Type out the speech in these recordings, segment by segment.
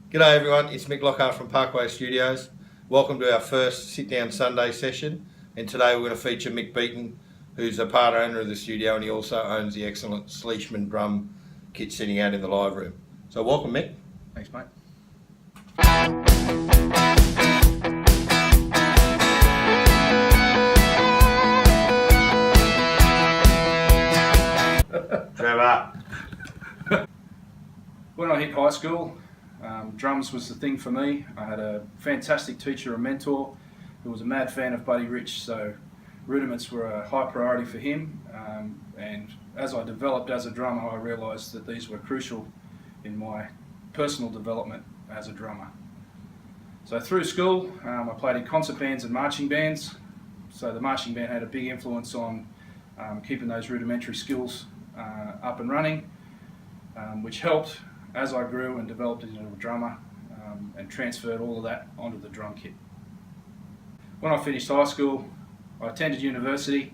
G'day everyone, it's Mick Lockhart from Parkway Studios. Welcome to our first Sit-Down Sunday session, and today we're going to feature Mick Beeton, who's a part owner of the studio, and he also owns the excellent Sleishman drum kit sitting out in the live room. So welcome, Mick. Thanks, mate. Trevor. When I hit high school, drums was the thing for me. I had a fantastic teacher and mentor who was a mad fan of Buddy Rich, so rudiments were a high priority for him. And as I developed as a drummer, I realised that these were crucial in my personal development as a drummer. So through school, I played in concert bands and marching bands. So the marching band had a big influence on keeping those rudimentary skills up and running, which helped as I grew and developed into a drummer and transferred all of that onto the drum kit. When I finished high school, I attended university,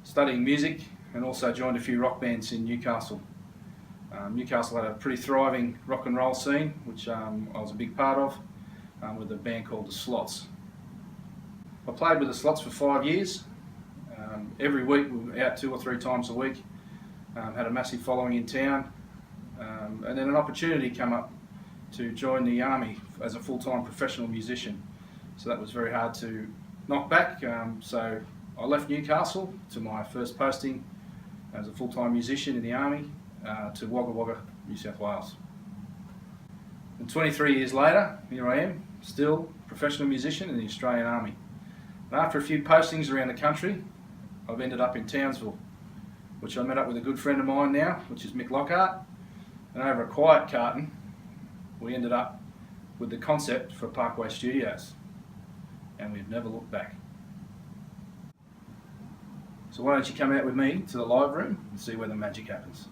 studying music, and also joined a few rock bands in Newcastle. Newcastle had a pretty thriving rock and roll scene, which I was a big part of, with a band called the Slots. I played with the Slots for 5 years. Every week we were out 2 or 3 times a week. Had a massive following in town, and then an opportunity came up to join the army as a full-time professional musician. So that was very hard to knock back. So I left Newcastle to my first posting as a full-time musician in the army to Wagga Wagga, New South Wales. And 23 years later, here I am, still a professional musician in the Australian Army. And after a few postings around the country, I've ended up in Townsville, which I met up with a good friend of mine now, which is Mick Lockhart. And over a quiet carton, we ended up with the concept for Parkway Studios. And we've never looked back. So why don't you come out with me to the live room and see where the magic happens.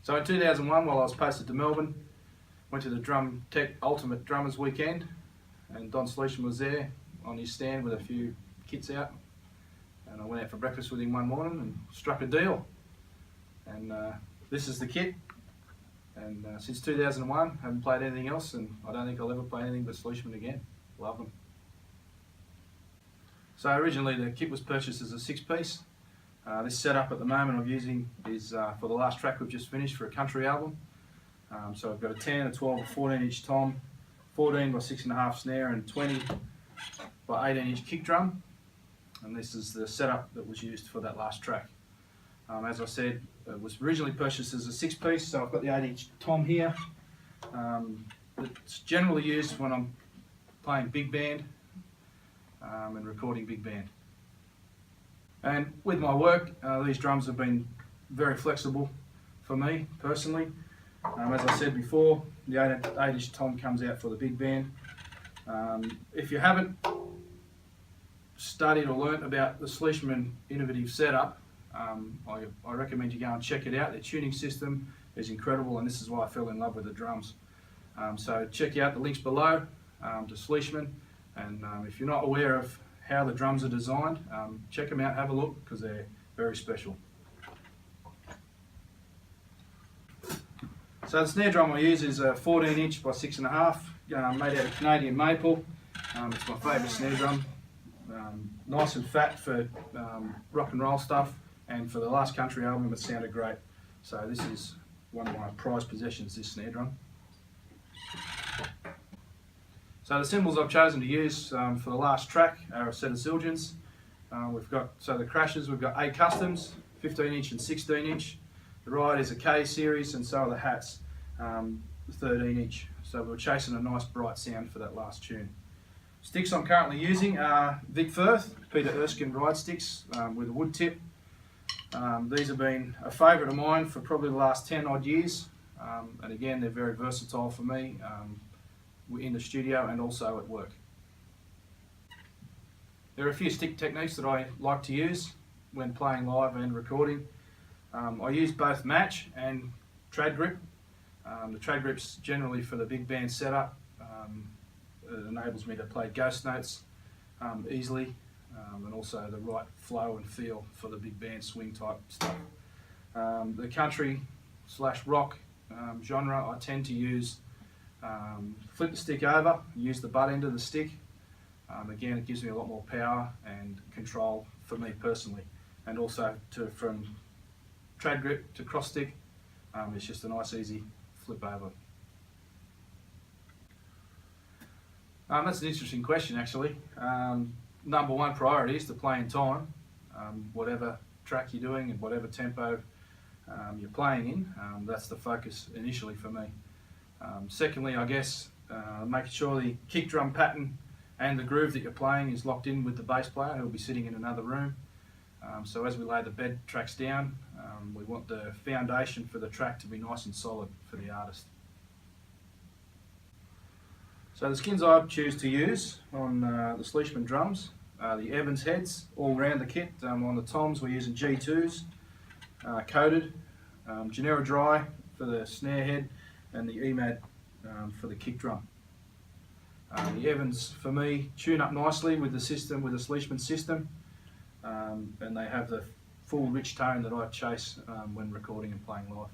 So in 2001, while I was posted to Melbourne, went to the Drum Tech Ultimate Drummers Weekend, and Don Sleishman was there on his stand with a few kits out. And I went out for breakfast with him one morning and struck a deal. And this is the kit. And since 2001, haven't played anything else, and I don't think I'll ever play anything but Sleishman again. Love them. So originally the kit was purchased as a 6-piece. This setup at the moment I'm using is for the last track we've just finished for a country album. So I've got a 10, a 12, a 14-inch tom, 14 by 6.5 snare, and 20 by 18-inch kick drum. And this is the setup that was used for that last track. As I said, it was originally purchased as a 6-piece, so I've got the 8-inch tom here. It's generally used when I'm playing big band and recording big band. And with my work, these drums have been very flexible for me personally. As I said before, the 8-inch tom comes out for the big band. If you haven't studied or learnt about the Sleishman innovative setup, I recommend you go and check it out. Their tuning system is incredible, and this is why I fell in love with the drums. So check out the links below to Sleishman, and if you're not aware of how the drums are designed, check them out, have a look, because they're very special. So the snare drum I use is a 14-inch by 6.5, made out of Canadian maple. It's my favourite snare drum. Nice and fat for rock and roll stuff, and for the last country album it sounded great. So this is one of my prized possessions, this snare drum. So the cymbals I've chosen to use for the last track are a set of Zildjians. We've got, so the crashes, we've got A Customs, 15-inch and 16-inch. The ride is a K series, and so are the hats, 13-inch. So we're chasing a nice bright sound for that last tune. Sticks I'm currently using are Vic Firth, Peter Erskine ride sticks with a wood tip. These have been a favourite of mine for probably the last 10 odd years, and again they're very versatile for me in the studio and also at work. There are a few stick techniques that I like to use when playing live and recording. I use both match and trad grip. The trad grip's generally for the big band setup. It enables me to play ghost notes easily, and also the right flow and feel for the big band swing type stuff. The country / rock genre, I tend to use flip the stick over, use the butt end of the stick. Again, it gives me a lot more power and control for me personally, and also from trad grip to cross stick, it's just a nice easy flip over. That's an interesting question actually. Number one priority is to play in time, whatever track you're doing and whatever tempo you're playing in, that's the focus initially for me. Secondly, I guess making sure the kick drum pattern and the groove that you're playing is locked in with the bass player who'll be sitting in another room. So as we lay the bed tracks down, we want the foundation for the track to be nice and solid for the artist. So the skins I choose to use on the Sleishman drums are the Evans heads all around the kit. On the toms we're using G2s, coated, Genera dry for the snare head, and the EMAD for the kick drum. The Evans for me tune up nicely with the system, with the Sleishman system, and they have the full rich tone that I chase when recording and playing live.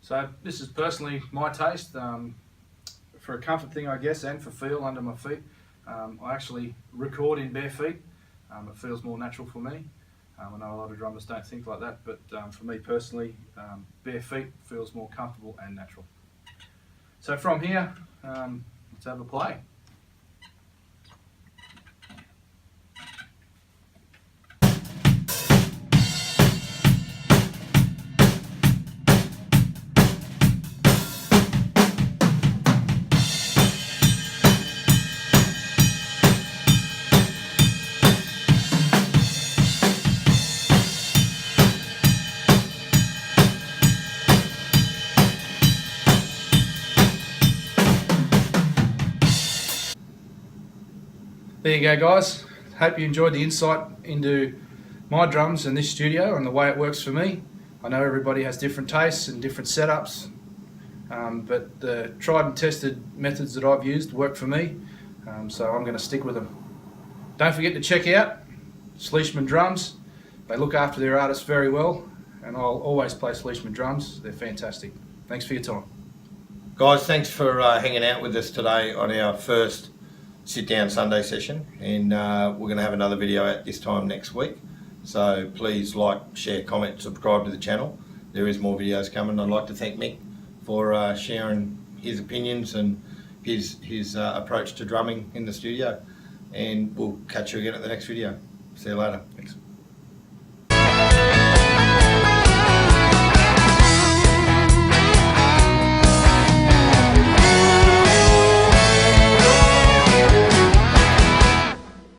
So this is personally my taste. For a comfort thing I guess, and for feel under my feet, I actually record in bare feet. It feels more natural for me. I know a lot of drummers don't think like that, but for me personally, bare feet feels more comfortable and natural. So from here, let's have a play. There you go guys, hope you enjoyed the insight into my drums and this studio and the way it works for me. I know everybody has different tastes and different setups, but the tried and tested methods that I've used work for me, so I'm going to stick with them. Don't forget to check out Sleishman Drums. They look after their artists very well, and I'll always play Sleishman Drums. They're fantastic. Thanks for your time. Guys, thanks for hanging out with us today on our first Sit-Down Sunday session, and we're going to have another video out this time next week. So please like, share, comment, subscribe to the channel. There is more videos coming. I'd like to thank Mick for sharing his opinions and his approach to drumming in the studio. And we'll catch you again at the next video. See you later. Thanks.